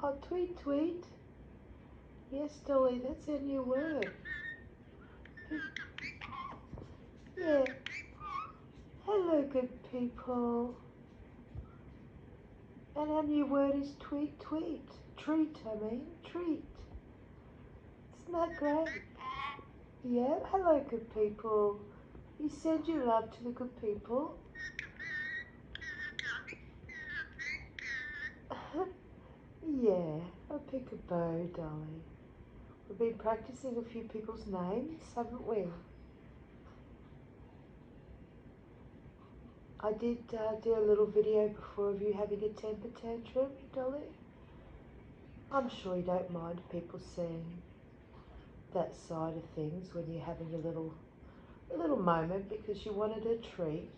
Oh, tweet, tweet. Yes, Dolly, that's our new word. Yeah. Hello, good people. And our new word is tweet, tweet. Treat, treat. Isn't that great? Yeah, hello, good people. You send your love to the good people. Yeah, I'll pick a bow, Dolly. We've been practicing a few people's names, haven't we? I did do a little video before of you having a temper tantrum, Dolly. I'm sure you don't mind people seeing that side of things when you're having a little moment because you wanted a treat.